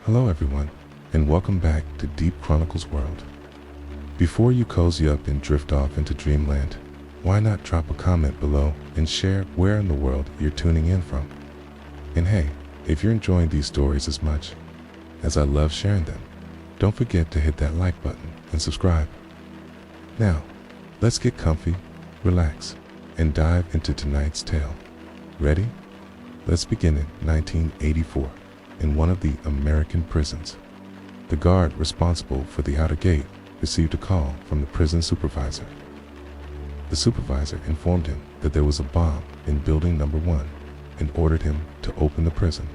Hello everyone, and welcome back to Deep Chronicles World. Before you cozy up and drift off into dreamland, why not drop a comment below and share where in the world you're tuning in from? And hey, if you're enjoying these stories as much as I love sharing them, don't forget to hit that like button and subscribe. Now, let's get comfy, relax, and dive into tonight's tale. Ready? Let's begin in 1984 in one of the American prisons. The guard responsible for the outer gate received a call from the prison supervisor. The supervisor informed him that there was a bomb in building number 1 and ordered him to open the prison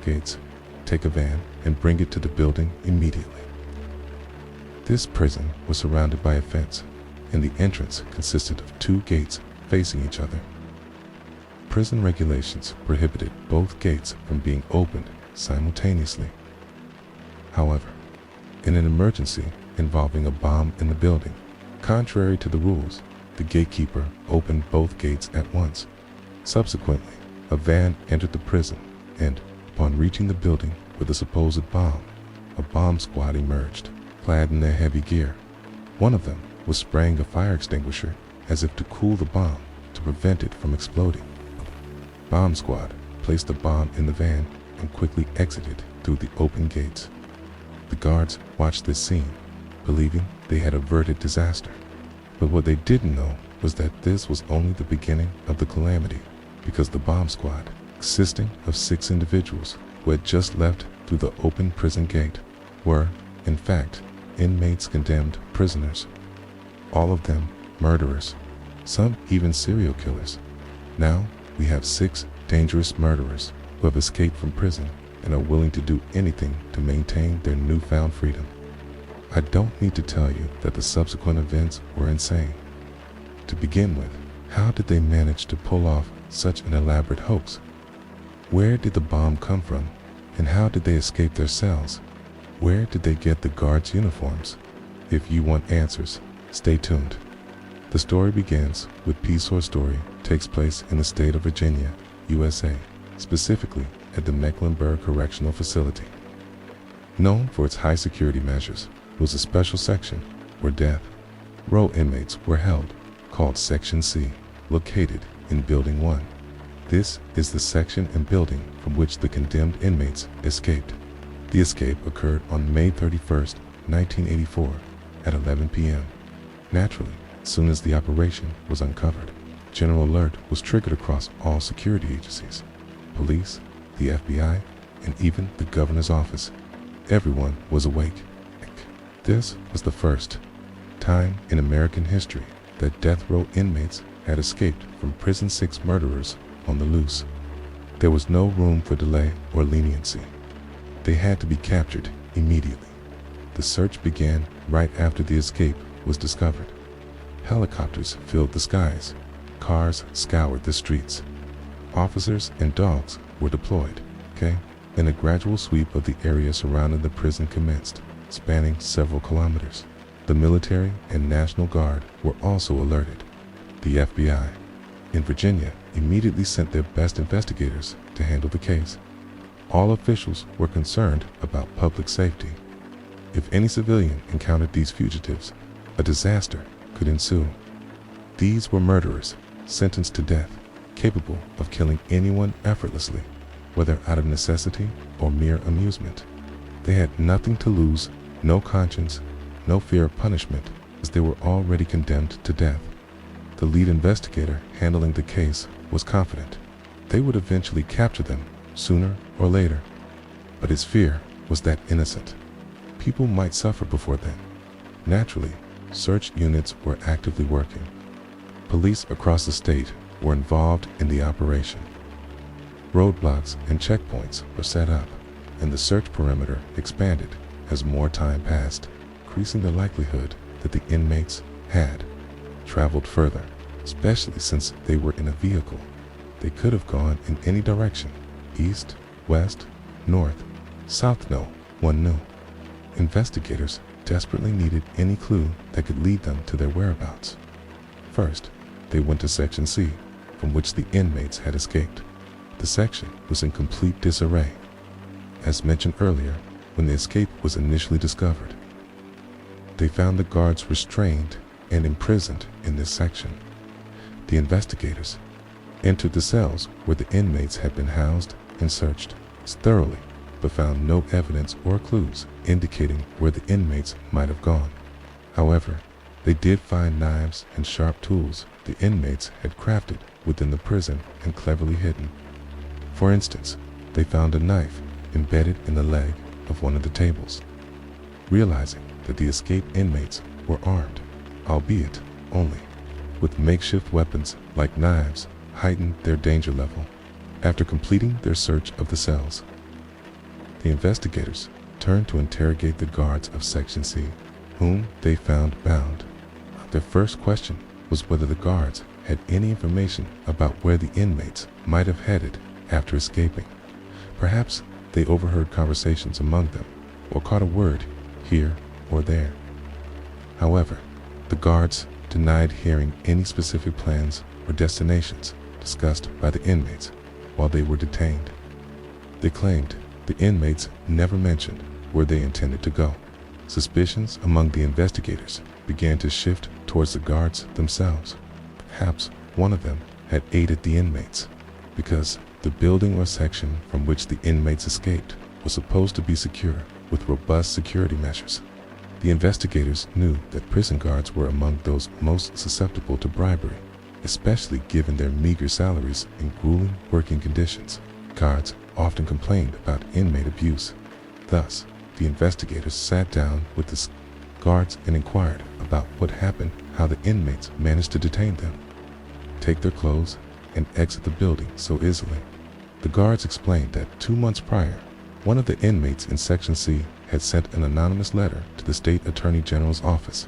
gates, take a van, and bring it to the building immediately. This prison was surrounded by a fence, and the entrance consisted of 2 gates facing each other. Prison regulations prohibited both gates from being opened simultaneously. However, in an emergency involving a bomb in the building, contrary to the rules, the gatekeeper opened both gates at once. Subsequently, a van entered the prison, and upon reaching the building with the supposed bomb, a bomb squad emerged, clad in their heavy gear. One of them was spraying a fire extinguisher as if to cool the bomb to prevent it from exploding. Bomb squad placed the bomb in the van and quickly exited through the open gates. The guards watched this scene, believing they had averted disaster. But what they didn't know was that this was only the beginning of the calamity, because the bomb squad, consisting of 6 individuals who had just left through the open prison gate, were, in fact, inmates condemned prisoners. All of them murderers, some even serial killers. Now, we have 6 dangerous murderers who have escaped from prison and are willing to do anything to maintain their newfound freedom. I don't need to tell you that the subsequent events were insane. To begin with, how did they manage to pull off such an elaborate hoax? Where did the bomb come from, and how did they escape their cells? Where did they get the guards' uniforms? If you want answers, stay tuned. The story begins with Peace or Story takes place in the state of Virginia, USA, specifically at the Mecklenburg Correctional Facility. Known for its high security measures, it was a special section where death row inmates were held, called Section C, located in Building 1. This is the section and building from which the condemned inmates escaped. The escape occurred on May 31st, 1984 at 11 p.m. Naturally, as soon as the operation was uncovered, general alert was triggered across all security agencies, police, the FBI, and even the governor's office. Everyone was awake. This was the first time in American history that death row inmates had escaped from prison 6 murderers on the loose. There was no room for delay or leniency. They had to be captured immediately. The search began right after the escape was discovered. Helicopters filled the skies. Cars scoured the streets. Officers and dogs were deployed, and a gradual sweep of the area surrounding the prison commenced, spanning several kilometers. The military and National Guard were also alerted. The FBI in Virginia immediately sent their best investigators to handle the case. All officials were concerned about public safety. If any civilian encountered these fugitives, a disaster could ensue. These were murderers, sentenced to death, capable of killing anyone effortlessly, whether out of necessity or mere amusement. They had nothing to lose, no conscience, no fear of punishment, as they were already condemned to death. The lead investigator handling the case was confident they would eventually capture them sooner or later, but his fear was that innocent people might suffer before then. Naturally, search units were actively working. Police across the state were involved in the operation. Roadblocks and checkpoints were set up, and the search perimeter expanded as more time passed, increasing the likelihood that the inmates had traveled further, especially since they were in a vehicle. They could have gone in any direction, east, west, north, south. No one knew. Investigators desperately needed any clue that could lead them to their whereabouts. First, they went to Section C, from which the inmates had escaped. The section was in complete disarray. As mentioned earlier, when the escape was initially discovered. They found the guards restrained and imprisoned in this section. The investigators entered the cells where the inmates had been housed and searched thoroughly, but found no evidence or clues indicating where the inmates might have gone. However, they did find knives and sharp tools the inmates had crafted within the prison and cleverly hidden. For instance, they found a knife embedded in the leg of one of the tables. Realizing that the escaped inmates were armed, albeit only with makeshift weapons like knives, heightened their danger level. After completing their search of the cells, the investigators turned to interrogate the guards of Section C, whom they found bound. Their first question was whether the guards had any information about where the inmates might have headed after escaping. Perhaps they overheard conversations among them or caught a word here or there. However, the guards denied hearing any specific plans or destinations discussed by the inmates while they were detained. They claimed the inmates never mentioned where they intended to go. Suspicions among the investigators began to shift towards the guards themselves. Perhaps one of them had aided the inmates, because the building or section from which the inmates escaped was supposed to be secure with robust security measures. The investigators knew that prison guards were among those most susceptible to bribery, especially given their meager salaries and grueling working conditions. Guards often complained about inmate abuse. Thus, the investigators sat down with the guards and inquired about what happened, how the inmates managed to detain them, take their clothes, and exit the building so easily. The guards explained that 2 months prior, one of the inmates in Section C had sent an anonymous letter to the State Attorney General's office.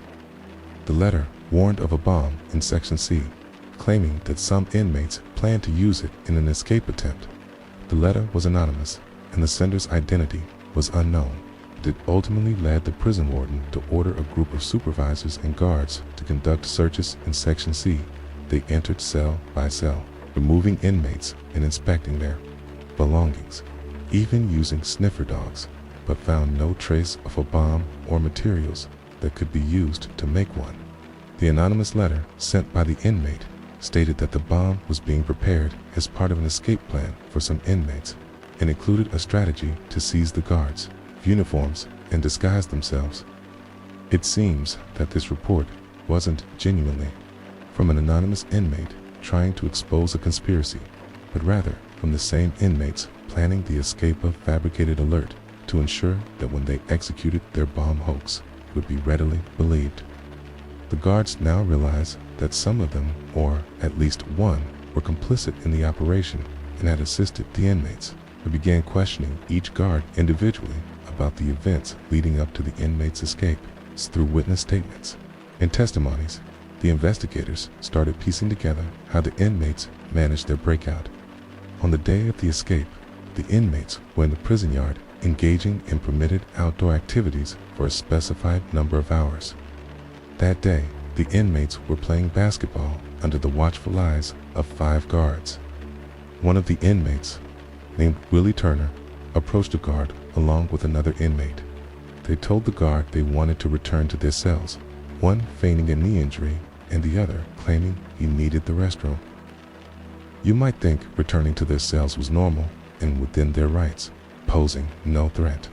The letter warned of a bomb in Section C, claiming that some inmates planned to use it in an escape attempt. The letter was anonymous, and the sender's identity was unknown. It ultimately led the prison warden to order a group of supervisors and guards to conduct searches in Section C. They entered cell by cell, removing inmates and inspecting their belongings, even using sniffer dogs, but found no trace of a bomb or materials that could be used to make one. The anonymous letter sent by the inmate stated that the bomb was being prepared as part of an escape plan for some inmates, and included a strategy to seize the guards' uniforms and disguise themselves. It seems that this report wasn't genuinely from an anonymous inmate trying to expose a conspiracy, but rather from the same inmates planning the escape of fabricated alert to ensure that when they executed their bomb hoax, it would be readily believed. The guards now realized that some of them, or at least one, were complicit in the operation and had assisted the inmates. They began questioning each guard individually about the events leading up to the inmates' escape. Through witness statements and testimonies, the investigators started piecing together how the inmates managed their breakout. On the day of the escape, the inmates were in the prison yard engaging in permitted outdoor activities for a specified number of hours. That day, the inmates were playing basketball under the watchful eyes of 5 guards. One of the inmates, named Willie Turner, approached a guard along with another inmate. They told the guard they wanted to return to their cells, one feigning a knee injury and the other claiming he needed the restroom. You might think returning to their cells was normal and within their rights, posing no threat.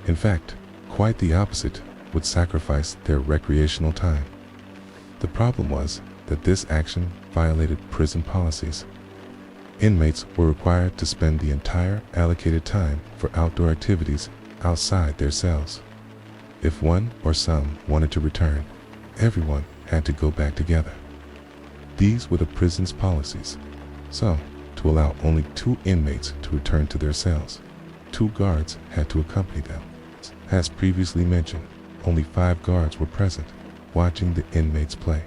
In fact, quite the opposite would sacrifice their recreational time. The problem was that this action violated prison policies. Inmates were required to spend the entire allocated time for outdoor activities outside their cells. If one or some wanted to return, everyone had to go back together. These were the prison's policies. So, to allow only 2 inmates to return to their cells, 2 guards had to accompany them. As previously mentioned, only 5 guards were present, watching the inmates play.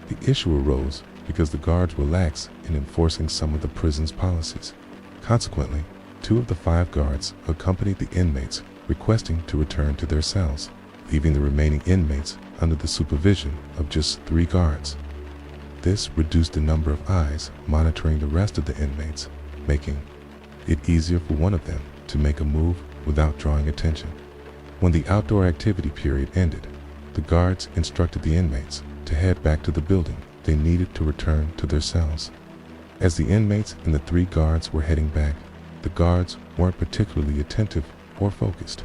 The issue arose because the guards were lax in enforcing some of the prison's policies. Consequently, 2 of the 5 guards accompanied the inmates, requesting to return to their cells, leaving the remaining inmates under the supervision of just 3 guards. This reduced the number of eyes monitoring the rest of the inmates, making it easier for one of them to make a move without drawing attention. When the outdoor activity period ended, the guards instructed the inmates to head back to the building they needed to return to their cells. As the inmates and the 3 guards were heading back, the guards weren't particularly attentive or focused.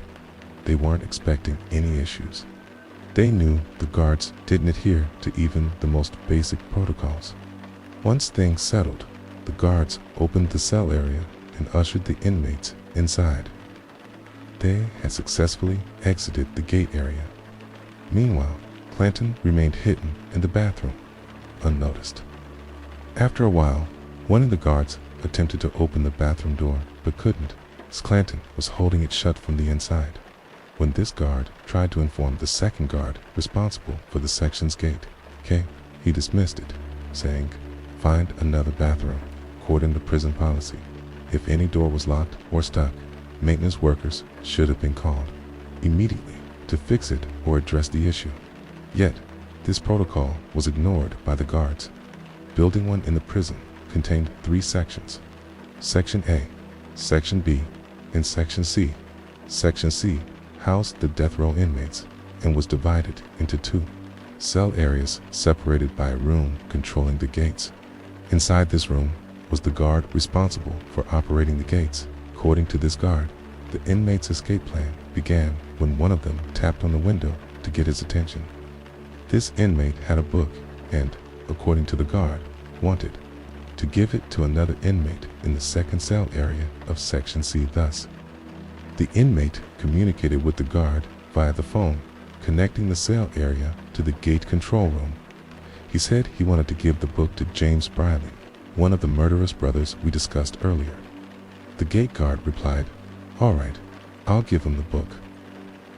They weren't expecting any issues. They knew the guards didn't adhere to even the most basic protocols. Once things settled, the guards opened the cell area and ushered the inmates inside. They had successfully exited the gate area. Meanwhile, Clanton remained hidden in the bathroom, unnoticed. After a while, one of the guards attempted to open the bathroom door but couldn't, as Clanton was holding it shut from the inside. When this guard tried to inform the second guard responsible for the section's gate, he dismissed it, saying, "Find another bathroom. According to prison policy, if any door was locked or stuck, maintenance workers should have been called immediately to fix it or address the issue." Yet, this protocol was ignored by the guards. Building 1 in the prison contained 3 sections: Section A, Section B, and Section C. Section C housed the death row inmates and was divided into 2 cell areas separated by a room controlling the gates. Inside this room was the guard responsible for operating the gates. According to this guard, the inmate's escape plan began when one of them tapped on the window to get his attention. This inmate had a book and, according to the guard, wanted to give it to another inmate in the second cell area of Section C. Thus, the inmate communicated with the guard via the phone, connecting the cell area to the gate control room. He said he wanted to give the book to James Briley, one of the murderous brothers we discussed earlier. The gate guard replied, "All right, I'll give him the book."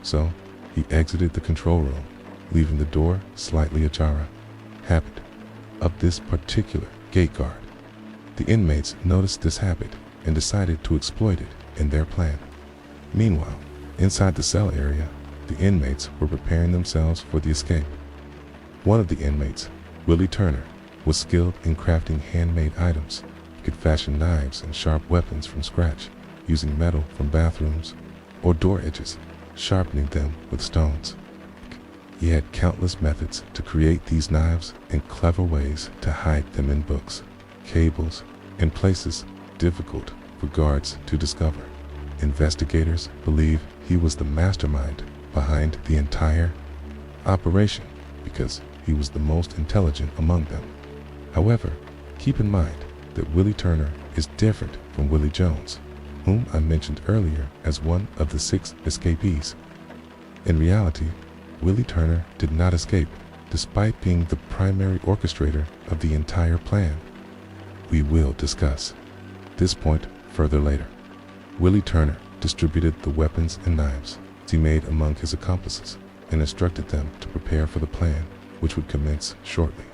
So, he exited the control room, leaving the door slightly ajar. Habit of this particular gate guard. The inmates noticed this habit and decided to exploit it in their plan. Meanwhile, inside the cell area, the inmates were preparing themselves for the escape. One of the inmates, Willie Turner, was skilled in crafting handmade items. He could fashion knives and sharp weapons from scratch, using metal from bathrooms or door edges, sharpening them with stones. He had countless methods to create these knives and clever ways to hide them in books, cables, and places difficult for guards to discover. Investigators believe he was the mastermind behind the entire operation because he was the most intelligent among them. However, keep in mind that Willie Turner is different from Willie Jones, whom I mentioned earlier as one of the 6 escapees. In reality, Willie Turner did not escape, despite being the primary orchestrator of the entire plan. We will discuss this point further later. Willie Turner distributed the weapons and knives he made among his accomplices and instructed them to prepare for the plan, which would commence shortly.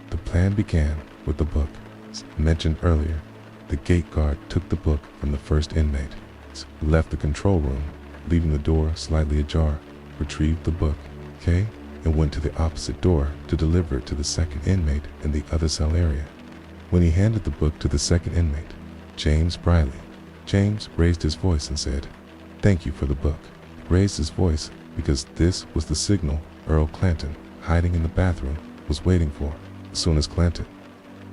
The plan began with the book. As mentioned earlier, the gate guard took the book from the first inmate, left the control room, leaving the door slightly ajar, retrieved the book, and went to the opposite door to deliver it to the second inmate in the other cell area. When he handed the book to the second inmate, James Briley, James raised his voice and said, "Thank you for the book." He raised his voice because this was the signal Earl Clanton, hiding in the bathroom, was waiting for. As soon as Clanton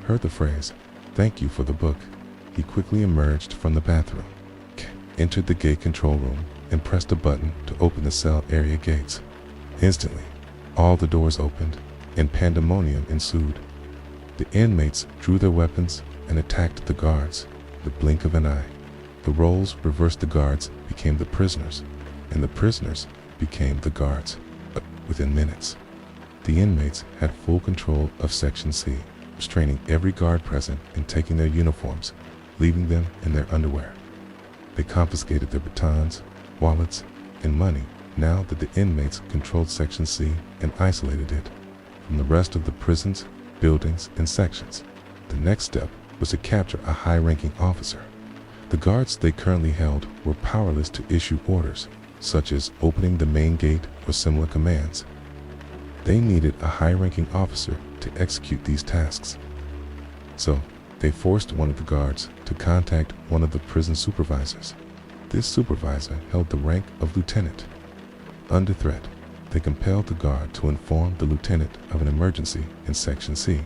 heard the phrase, "Thank you for the book," he quickly emerged from the bathroom, entered the gate control room, and pressed a button to open the cell area gates. Instantly, all the doors opened and pandemonium ensued. The inmates drew their weapons and attacked the guards in the blink of an eye. The roles reversed. The guards became the prisoners, and the prisoners became the guards. But within minutes, the inmates had full control of Section C, restraining every guard present and taking their uniforms, leaving them in their underwear. They confiscated their batons, wallets, and money now that the inmates controlled Section C and isolated it from the rest of the prisons, buildings, and sections. The next step was to capture a high-ranking officer. The guards they currently held were powerless to issue orders, such as opening the main gate or similar commands. They needed a high-ranking officer to execute these tasks. So, they forced one of the guards to contact one of the prison supervisors. This supervisor held the rank of lieutenant. Under threat, they compelled the guard to inform the lieutenant of an emergency in Section C,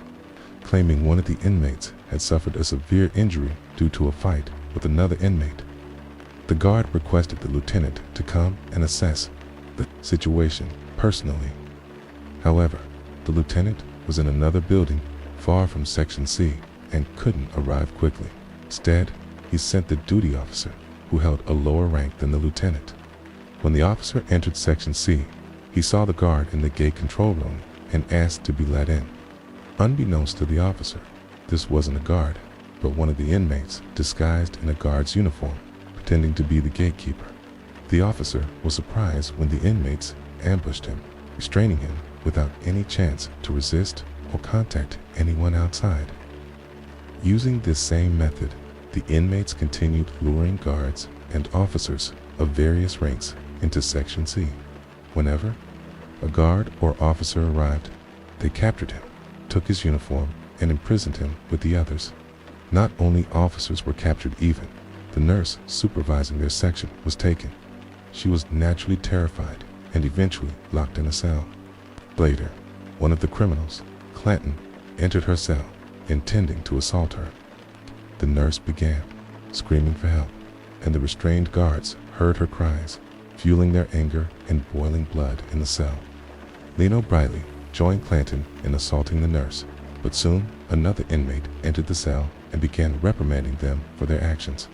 claiming one of the inmates had suffered a severe injury due to a fight with another inmate. The guard requested the lieutenant to come and assess the situation personally. However, the lieutenant was in another building far from Section C and couldn't arrive quickly. Instead, he sent the duty officer, who held a lower rank than the lieutenant. When the officer entered Section C, he saw the guard in the gate control room and asked to be let in. Unbeknownst to the officer, this wasn't a guard, but one of the inmates disguised in a guard's uniform, pretending to be the gatekeeper. The officer was surprised when the inmates ambushed him, restraining him without any chance to resist or contact anyone outside. Using this same method, the inmates continued luring guards and officers of various ranks into Section C. Whenever a guard or officer arrived, they captured him, took his uniform, and imprisoned him with the others. Not only officers were captured even, the nurse supervising their section was taken. She was naturally terrified and eventually locked in a cell. Later, one of the criminals, Clanton, entered her cell, intending to assault her. The nurse began screaming for help, and the restrained guards heard her cries, fueling their anger and boiling blood in the cell. Leno Briley joined Clanton in assaulting the nurse, but soon another inmate entered the cell and began reprimanding them for their actions.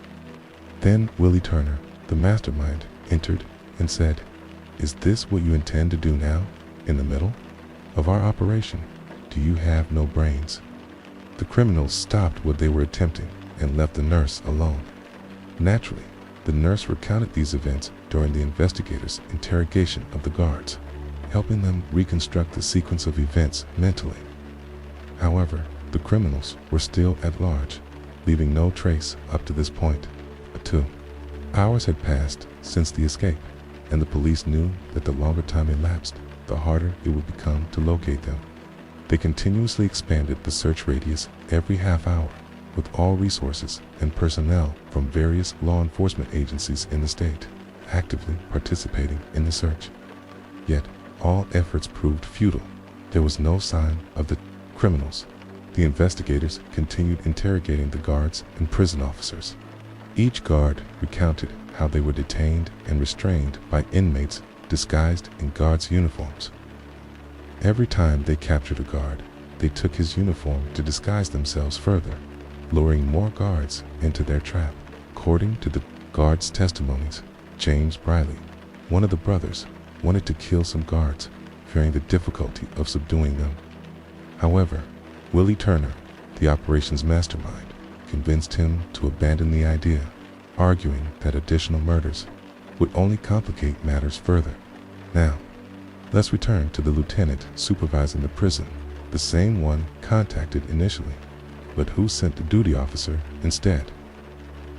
Then Willie Turner, the mastermind, entered and said, "Is this what you intend to do now, in the middle of our operation? Do you have no brains?" The criminals stopped what they were attempting and left the nurse alone. Naturally, the nurse recounted these events during the investigators' interrogation of the guards, helping them reconstruct the sequence of events mentally. However, the criminals were still at large, leaving no trace up to this point. 2 hours had passed since the escape, and the police knew that the longer time elapsed, the harder it would become to locate them. They continuously expanded the search radius every half hour, with all resources and personnel from various law enforcement agencies in the state actively participating in the search. Yet, all efforts proved futile. There was no sign of the criminals. The investigators continued interrogating the guards and prison officers. Each guard recounted how they were detained and restrained by inmates disguised in guards' uniforms. Every time they captured a guard, they took his uniform to disguise themselves further, luring more guards into their trap. According to the guards' testimonies, James Briley, one of the brothers, wanted to kill some guards, fearing the difficulty of subduing them. However, Willie Turner, the operations mastermind, convinced him to abandon the idea, arguing that additional murders would only complicate matters further. Now, let's return to the lieutenant supervising the prison, the same one contacted initially, but who sent the duty officer instead.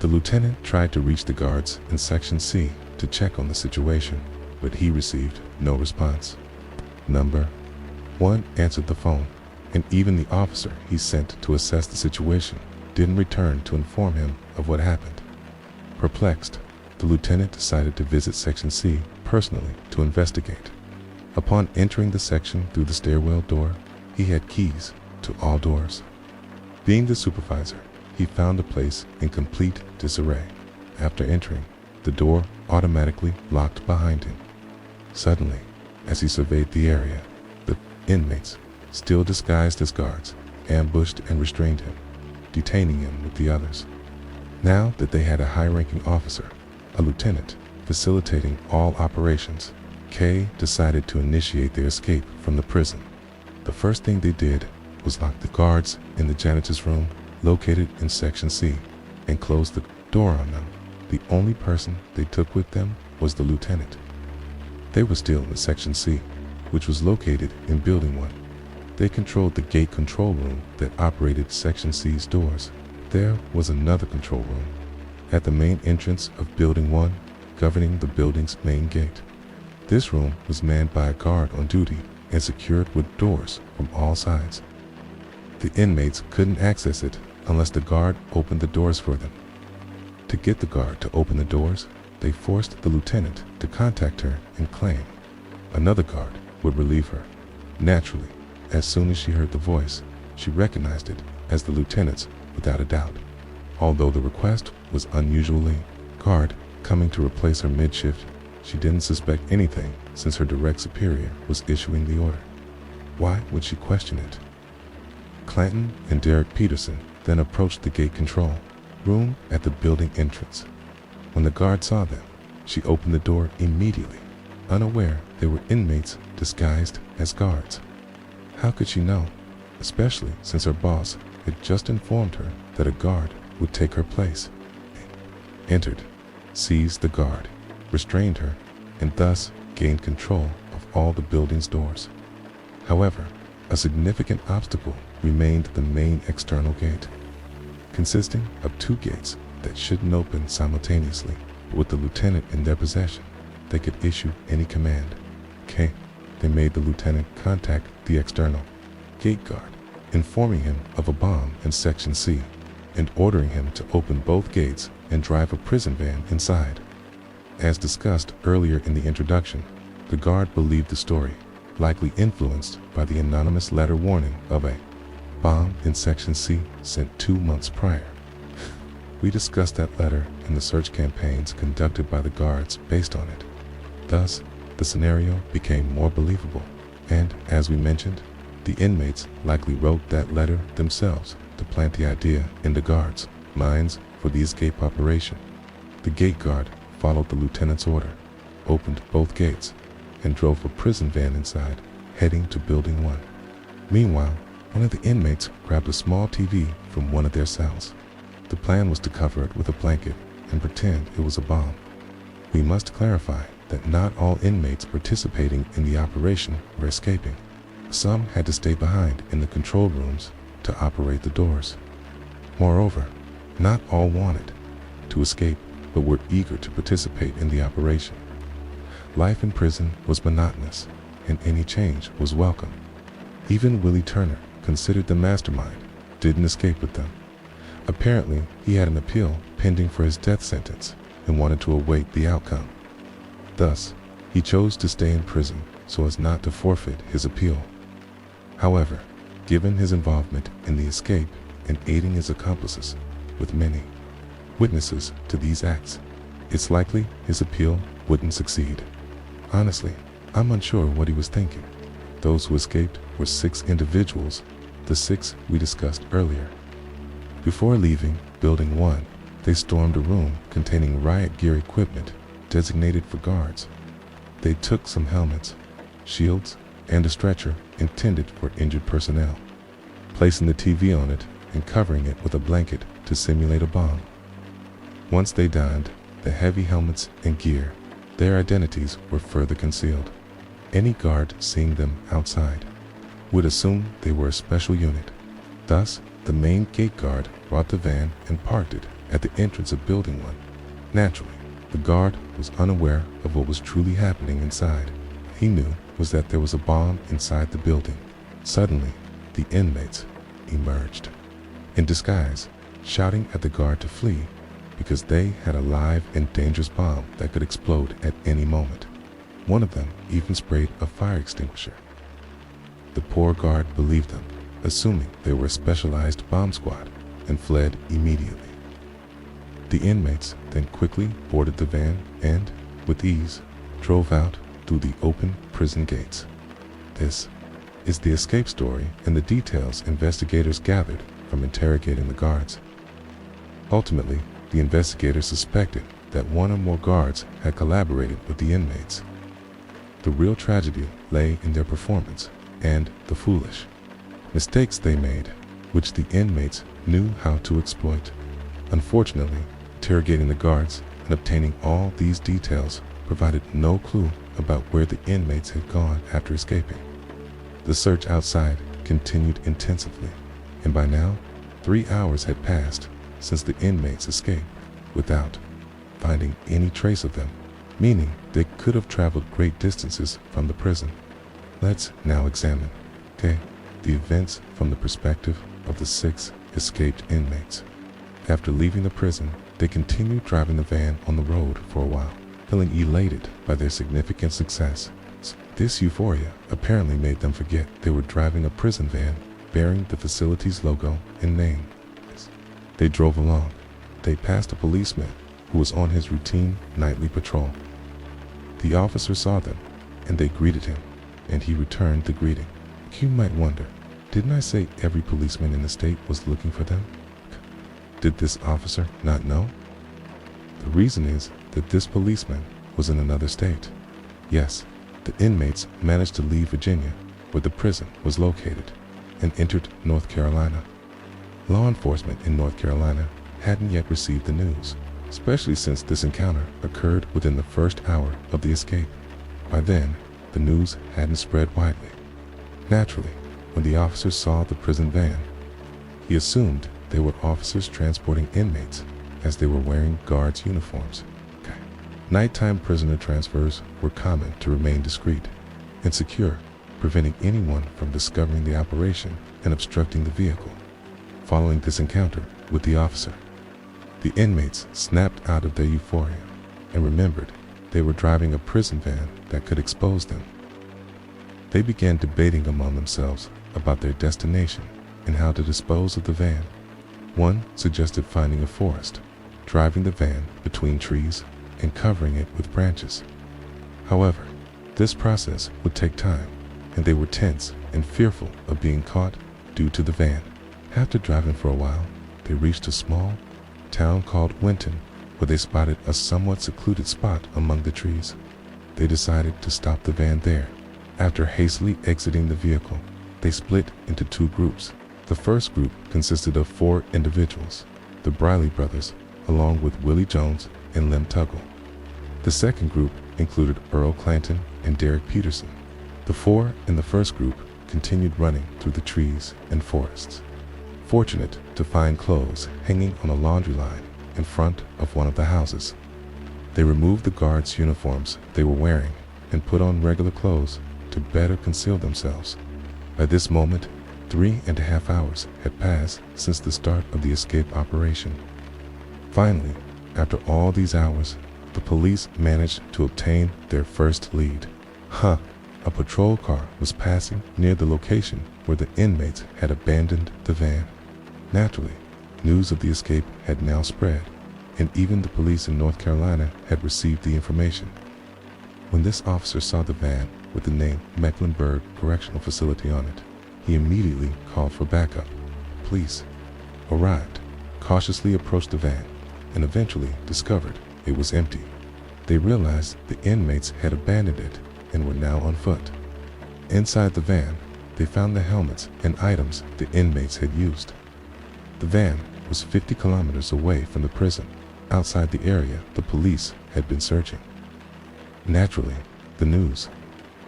The lieutenant tried to reach the guards in Section C to check on the situation, but he received no response. Number 1 answered the phone, and even the officer he sent to assess the situation didn't return to inform him of what happened. Perplexed, the lieutenant decided to visit Section C personally to investigate. Upon entering the section through the stairwell door, he had keys to all doors. Being the supervisor, he found the place in complete disarray. After entering, the door automatically locked behind him. Suddenly, as he surveyed the area, the inmates, still disguised as guards, ambushed and restrained him, detaining him with the others. Now that they had a high-ranking officer, a lieutenant, facilitating all operations, Kay decided to initiate their escape from the prison. The first thing they did was lock the guards in the janitor's room located in Section C and close the door on them. The only person they took with them was the lieutenant. They were still in Section C, which was located in Building 1. They controlled the gate control room that operated Section C's doors. There was another control room at the main entrance of Building 1, governing the building's main gate. This room was manned by a guard on duty and secured with doors from all sides. The inmates couldn't access it unless the guard opened the doors for them. To get the guard to open the doors, they forced the lieutenant to contact her and claim another guard would relieve her. Naturally, as soon as she heard the voice, she recognized it as the lieutenant's without a doubt. Although the request was unusually guard coming to replace her mid-shift, she didn't suspect anything since her direct superior was issuing the order. Why would she question it? Clanton and Derek Peterson then approached the gate control room at the building entrance. When the guard saw them, she opened the door immediately, unaware they were inmates disguised as guards. How could she know, especially since her boss had just informed her that a guard would take her place? Entered, seized the guard, restrained her, and thus gained control of all the building's doors. However, a significant obstacle remained the main external gate, consisting of two gates that shouldn't open simultaneously. With the lieutenant in their possession, they could issue any command. They made the lieutenant contact the external gate guard, informing him of a bomb in Section C and ordering him to open both gates and drive a prison van inside. As discussed earlier in the introduction, the guard believed the story, likely influenced by the anonymous letter warning of a bomb in Section C sent 2 months prior. We discussed that letter and the search campaigns conducted by the guards based on it. Thus, the scenario became more believable, and as we mentioned, the inmates likely wrote that letter themselves to plant the idea in the guards' minds for the escape operation. The gate guard followed the lieutenant's order, opened both gates, and drove a prison van inside, heading to Building 1. Meanwhile, one of the inmates grabbed a small TV from one of their cells. The plan was to cover it with a blanket and pretend it was a bomb. We must clarify that not all inmates participating in the operation were escaping. Some had to stay behind in the control rooms to operate the doors. Moreover, not all wanted to escape but were eager to participate in the operation. Life in prison was monotonous, and any change was welcome. Even Willie Turner, considered the mastermind, didn't escape with them. Apparently, he had an appeal pending for his death sentence and wanted to await the outcome. Thus, he chose to stay in prison so as not to forfeit his appeal. However, given his involvement in the escape and aiding his accomplices, with many witnesses to these acts, it's likely his appeal wouldn't succeed. Honestly, I'm unsure what he was thinking. Those who escaped were 6 individuals, the 6 we discussed earlier. Before leaving Building 1, they stormed a room containing riot gear equipment designated for guards. They took some helmets, shields, and a stretcher intended for injured personnel, placing the TV on it and covering it with a blanket to simulate a bomb. Once they donned the heavy helmets and gear, their identities were further concealed. Any guard seeing them outside would assume they were a special unit. Thus, the main gate guard brought the van and parked it at the entrance of Building 1. Naturally, the guard was unaware of what was truly happening inside. He knew was that there was a bomb inside the building. Suddenly, the inmates emerged in disguise, shouting at the guard to flee because they had a live and dangerous bomb that could explode at any moment. One of them even sprayed a fire extinguisher. The poor guard believed them, assuming they were a specialized bomb squad, and fled immediately. The inmates then quickly boarded the van and, with ease, drove out through the open prison gates. This is the escape story and the details investigators gathered from interrogating the guards. Ultimately, the investigators suspected that one or more guards had collaborated with the inmates. The real tragedy lay in their performance and the foolish mistakes they made, which the inmates knew how to exploit. Unfortunately, interrogating the guards and obtaining all these details provided no clue about where the inmates had gone after escaping. The search outside continued intensively, and by now, 3 hours had passed since the inmates escaped without finding any trace of them, meaning they could have traveled great distances from the prison. Let's now examine, the events from the perspective of the 6 escaped inmates. After leaving the prison, They continued driving the van on the road for a while, feeling elated by their significant success. This euphoria apparently made them forget they were driving a prison van bearing the facility's logo and name. They drove along. They passed a policeman who was on his routine nightly patrol. The officer saw them, and they greeted him, and he returned the greeting. You might wonder, didn't I say every policeman in the state was looking for them? Did this officer not know? The reason is that this policeman was in another state. Yes, the inmates managed to leave Virginia, where the prison was located, and entered North Carolina. Law enforcement in North Carolina hadn't yet received the news, especially since this encounter occurred within the first hour of the escape. By then, the news hadn't spread widely. Naturally, when the officers saw the prison van, he assumed they were officers transporting inmates, as they were wearing guards' uniforms. Nighttime prisoner transfers were common to remain discreet and secure, preventing anyone from discovering the operation and obstructing the vehicle. Following this encounter with the officer, the inmates snapped out of their euphoria and remembered they were driving a prison van that could expose them. They began debating among themselves about their destination and how to dispose of the van. One suggested finding a forest, driving the van between trees, and covering it with branches. However, this process would take time, and they were tense and fearful of being caught due to the van. After driving for a while, they reached a small town called Winton, where they spotted a somewhat secluded spot among the trees. They decided to stop the van there. After hastily exiting the vehicle, they split into two groups. The first group consisted of 4 individuals, the Briley brothers, along with Willie Jones and Lem Tuggle. The second group included Earl Clanton and Derek Peterson. The 4 in the first group continued running through the trees and forests, fortunate to find clothes hanging on a laundry line in front of one of the houses. They removed the guards' uniforms they were wearing and put on regular clothes to better conceal themselves. By this moment, 3.5 hours had passed since the start of the escape operation. Finally, after all these hours, the police managed to obtain their first lead. A patrol car was passing near the location where the inmates had abandoned the van. Naturally, news of the escape had now spread, and even the police in North Carolina had received the information. When this officer saw the van with the name Mecklenburg Correctional Facility on it, he immediately called for backup. Police arrived, cautiously approached the van, and eventually discovered it was empty. They realized the inmates had abandoned it and were now on foot. Inside the van, they found the helmets and items the inmates had used. The van was 50 kilometers away from the prison, outside the area the police had been searching. Naturally, the news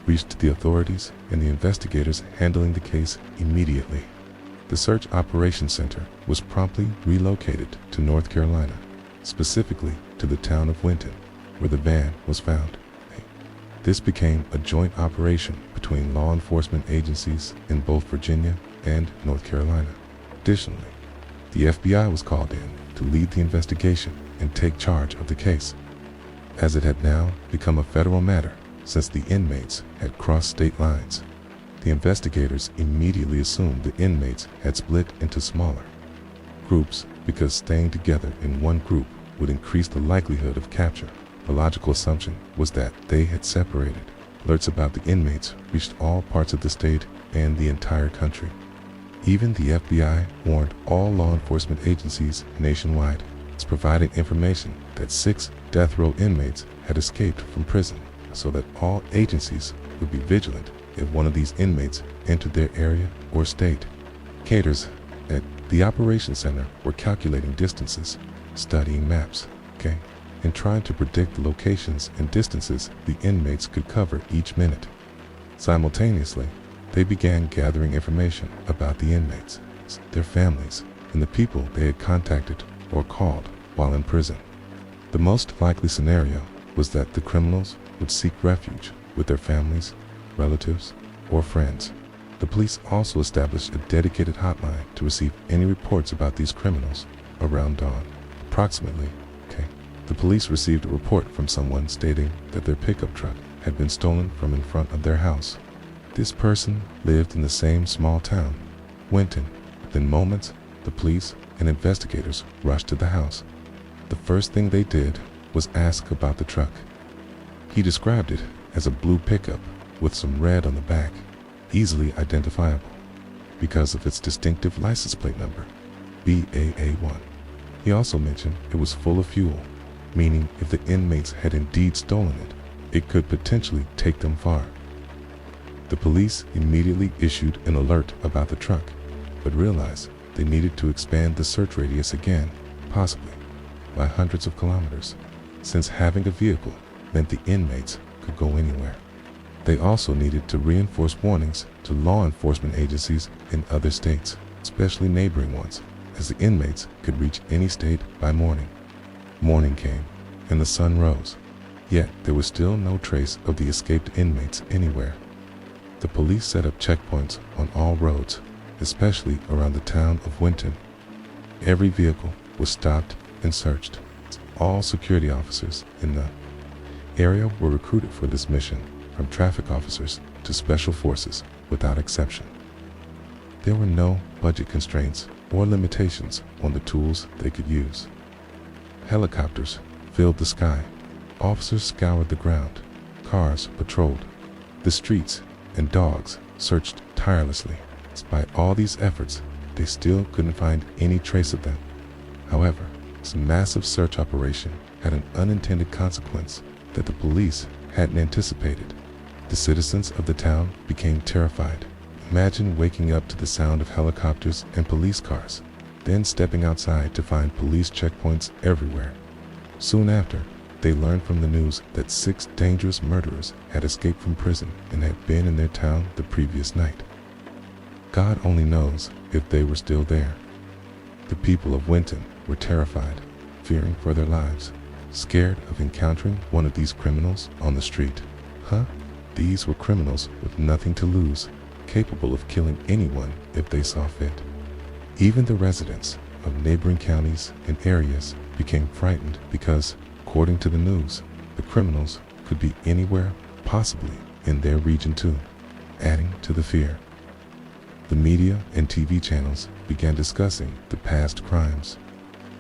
reached the authorities and the investigators handling the case immediately. The Search Operations Center was promptly relocated to North Carolina, specifically to the town of Winton, where the van was found. This became a joint operation between law enforcement agencies in both Virginia and North Carolina. Additionally, the FBI was called in to lead the investigation and take charge of the case, as it had now become a federal matter since the inmates had crossed state lines. The investigators immediately assumed the inmates had split into smaller groups because staying together in one group would increase the likelihood of capture. The logical assumption was that they had separated. Alerts about the inmates reached all parts of the state and the entire country. Even the FBI warned all law enforcement agencies nationwide, providing information that 6 death row inmates had escaped from prison, so that all agencies would be vigilant if one of these inmates entered their area or state. Caters at the Operations Center were calculating distances, studying maps, and trying to predict the locations and distances the inmates could cover each minute. Simultaneously, they began gathering information about the inmates, their families, and the people they had contacted or called while in prison. The most likely scenario was that the criminals would seek refuge with their families, relatives, or friends. The police also established a dedicated hotline to receive any reports about these criminals around dawn. Approximately The police received a report from someone stating that their pickup truck had been stolen from in front of their house. This person lived in the same small town, Winton. Within moments, the police and investigators rushed to the house. The first thing they did was ask about the truck. He described it as a blue pickup with some red on the back, easily identifiable because of its distinctive license plate number, BAA1. He also mentioned it was full of fuel, meaning if the inmates had indeed stolen it, it could potentially take them far. The police immediately issued an alert about the truck, but realized they needed to expand the search radius again, possibly by hundreds of kilometers, since having a vehicle meant the inmates could go anywhere. They also needed to reinforce warnings to law enforcement agencies in other states, especially neighboring ones, as the inmates could reach any state by morning. Morning came, and the sun rose, yet there was still no trace of the escaped inmates anywhere. The police set up checkpoints on all roads, especially around the town of Winton. Every vehicle was stopped and searched. All security officers in the area were recruited for this mission, from traffic officers to special forces, without exception. There were no budget constraints or limitations on the tools they could use. Helicopters filled the sky, officers scoured the ground, cars patrolled the streets, and dogs searched tirelessly. Despite all these efforts, they still couldn't find any trace of them. However, this massive search operation had an unintended consequence that the police hadn't anticipated. The citizens of the town became terrified. Imagine waking up to the sound of helicopters and police cars, then stepping outside to find police checkpoints everywhere. Soon after, they learned from the news that 6 dangerous murderers had escaped from prison and had been in their town the previous night. God only knows if they were still there. The people of Winton were terrified, fearing for their lives, scared of encountering one of these criminals on the street. These were criminals with nothing to lose, capable of killing anyone if they saw fit. Even the residents of neighboring counties and areas became frightened because, according to the news, the criminals could be anywhere, possibly in their region too, adding to the fear. The media and TV channels began discussing the past crimes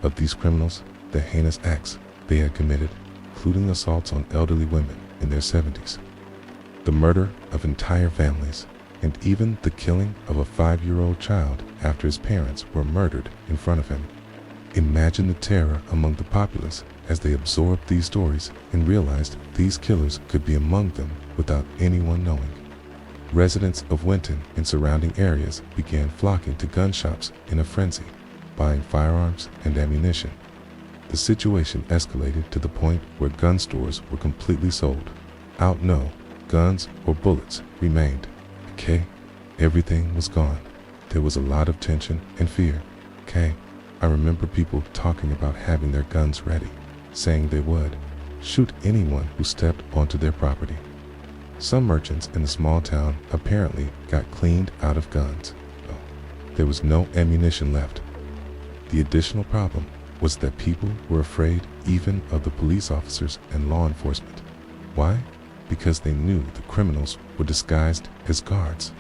of these criminals, the heinous acts they had committed, including assaults on elderly women in their 70s, the murder of entire families, and even the killing of a 5-year-old child after his parents were murdered in front of him. Imagine the terror among the populace as they absorbed these stories and realized these killers could be among them without anyone knowing. Residents of Winton and surrounding areas began flocking to gun shops in a frenzy, buying firearms and ammunition. The situation escalated to the point where gun stores were completely sold out. No guns or bullets remained. Everything was gone. There was a lot of tension and fear. I remember people talking about having their guns ready, saying they would shoot anyone who stepped onto their property. Some merchants in the small town apparently got cleaned out of guns. There was no ammunition left. The additional problem was that people were afraid even of the police officers and law enforcement. Why? Because they knew the criminals were disguised as guards.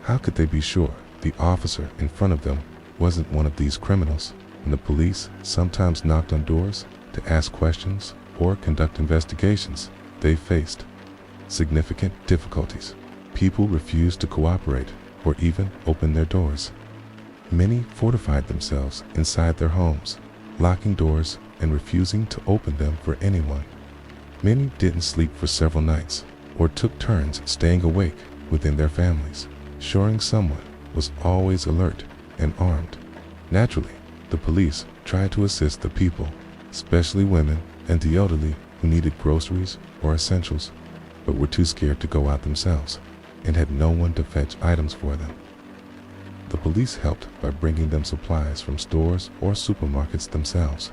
How could they be sure the officer in front of them wasn't one of these criminals? When the police sometimes knocked on doors to ask questions or conduct investigations, they faced significant difficulties. People refused to cooperate or even open their doors. Many fortified themselves inside their homes, locking doors and refusing to open them for anyone. Many didn't sleep for several nights or took turns staying awake within their families, ensuring someone was always alert and armed. Naturally, the police tried to assist the people, especially women and the elderly who needed groceries or essentials, but were too scared to go out themselves and had no one to fetch items for them. The police helped by bringing them supplies from stores or supermarkets themselves.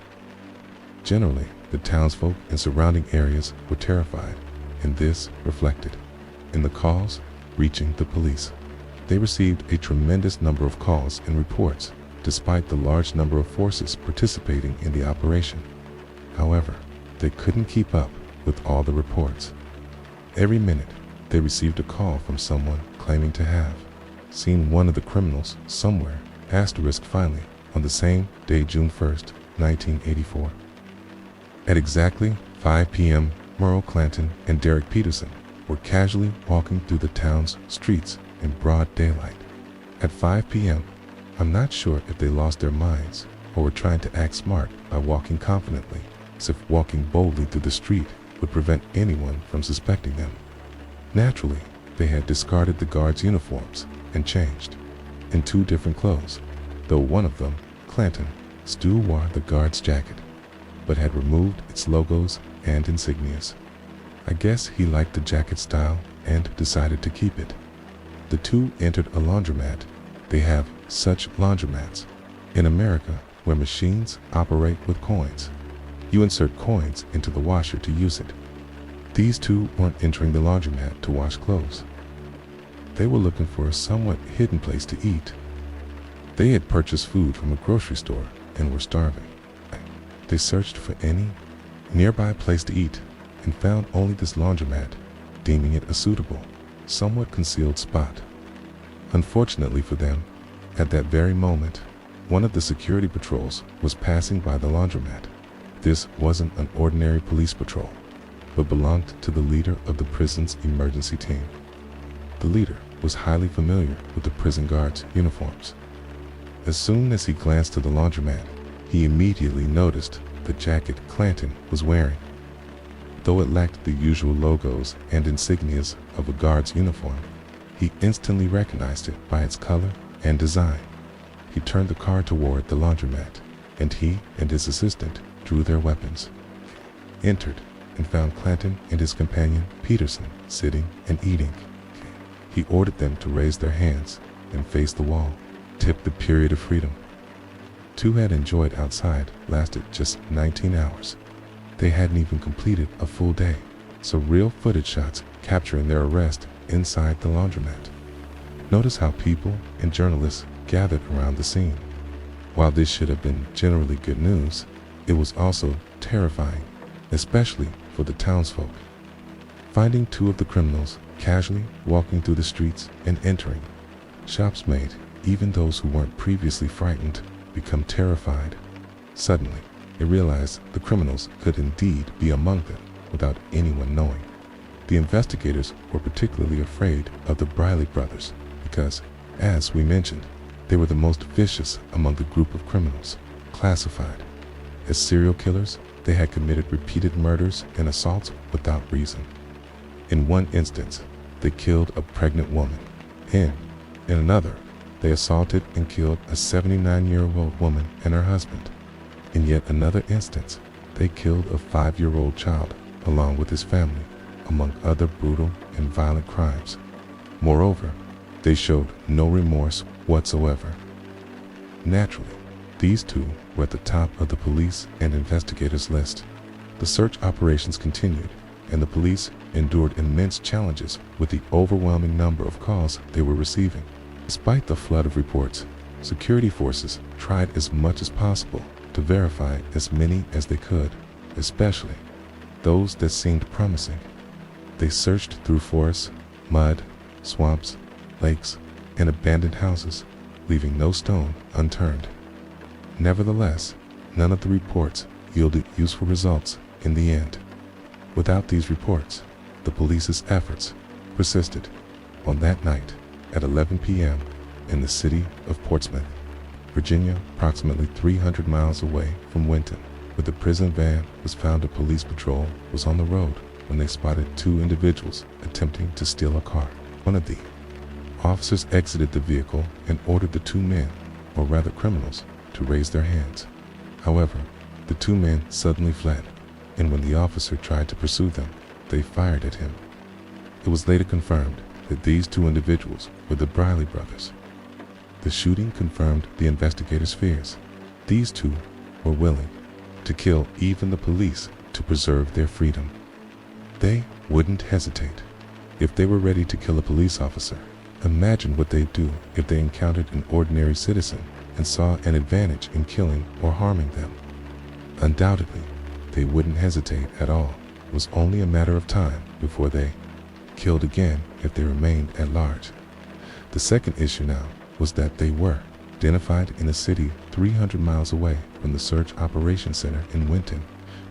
Generally, the townsfolk in surrounding areas were terrified, and this reflected in the calls reaching the police. They received a tremendous number of calls and reports, despite the large number of forces participating in the operation. However, they couldn't keep up with all the reports. Every minute, they received a call from someone claiming to have seen one of the criminals somewhere, asterisk finally, on the same day, June 1st, 1984. At exactly 5 p.m., Merle Clanton and Derek Peterson were casually walking through the town's streets in broad daylight. At 5 p.m., I'm not sure if they lost their minds or were trying to act smart by walking confidently, as if walking boldly through the street would prevent anyone from suspecting them. Naturally, they had discarded the guards' uniforms and changed in 2 different clothes, though one of them, Clanton, still wore the guard's jacket, but had removed its logos and insignias. I guess he liked the jacket style and decided to keep it. The two entered a laundromat. They have such laundromats in America where machines operate with coins. You insert coins into the washer to use it. These two weren't entering the laundromat to wash clothes. They were looking for a somewhat hidden place to eat. They had purchased food from a grocery store and were starving. They searched for any nearby place to eat and found only this laundromat, deeming it a suitable, somewhat concealed spot. Unfortunately for them, at that very moment, one of the security patrols was passing by the laundromat. This wasn't an ordinary police patrol, but belonged to the leader of the prison's emergency team. The leader was highly familiar with the prison guards' uniforms. As soon as he glanced to the laundromat, he immediately noticed the jacket Clanton was wearing. Though it lacked the usual logos and insignias of a guard's uniform, he instantly recognized it by its color and design. He turned the car toward the laundromat, and he and his assistant drew their weapons, entered, and found Clanton and his companion Peterson sitting and eating. He ordered them to raise their hands and face the wall, tip the period of freedom. Two had enjoyed outside lasted just 19 hours. They hadn't even completed a full day, so real footage shots capturing their arrest inside the laundromat. Notice how people and journalists gathered around the scene. While this should have been generally good news, it was also terrifying, especially for the townsfolk. Finding two of the criminals casually walking through the streets and entering shops made even those who weren't previously frightened become terrified. Suddenly, they realized the criminals could indeed be among them without anyone knowing. The investigators were particularly afraid of the Briley brothers because, as we mentioned, they were the most vicious among the group of criminals. Classified as serial killers, they had committed repeated murders and assaults without reason. In one instance, they killed a pregnant woman. In another, they assaulted and killed a 79-year-old woman and her husband. In yet another instance, they killed a 5-year-old child along with his family, among other brutal and violent crimes. Moreover, they showed no remorse whatsoever. Naturally, these two were at the top of the police and investigators' list. The search operations continued, and the police endured immense challenges with the overwhelming number of calls they were receiving. Despite the flood of reports, security forces tried as much as possible to verify as many as they could, especially those that seemed promising. They searched through forests, mud, swamps, lakes, and abandoned houses, leaving no stone unturned. Nevertheless, none of the reports yielded useful results in the end. Without these reports, the police's efforts persisted. On that night, at 11 p.m. in the city of Portsmouth, Virginia, approximately 300 miles away from Winton, where the prison van was found, a police patrol was on the road when they spotted two individuals attempting to steal a car. One of the officers exited the vehicle and ordered the two men, or rather criminals, to raise their hands. However, the two men suddenly fled, and when the officer tried to pursue them, they fired at him. It was later confirmed that these two individuals were the Briley brothers. The shooting confirmed the investigators' fears. These two were willing to kill even the police to preserve their freedom. They wouldn't hesitate. If they were ready to kill a police officer, imagine what they'd do if they encountered an ordinary citizen and saw an advantage in killing or harming them. Undoubtedly, they wouldn't hesitate at all. It was only a matter of time before they killed again if they remained at large. The second issue now was that they were identified in a city 300 miles away from the search operations center in Winton,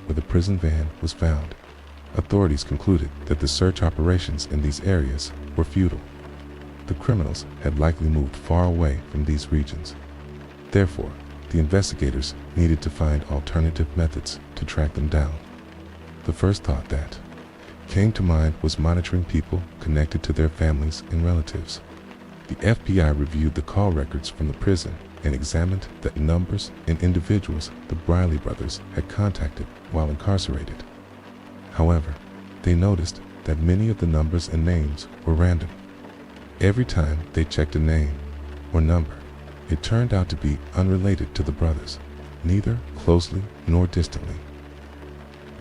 where the prison van was found. Authorities concluded that the search operations in these areas were futile. The criminals had likely moved far away from these regions. Therefore, the investigators needed to find alternative methods to track them down. The first thought that came to mind was monitoring people connected to their families and relatives. The FBI reviewed the call records from the prison and examined the numbers and individuals the Briley brothers had contacted while incarcerated. However, they noticed that many of the numbers and names were random. Every time they checked a name or number, it turned out to be unrelated to the brothers, neither closely nor distantly.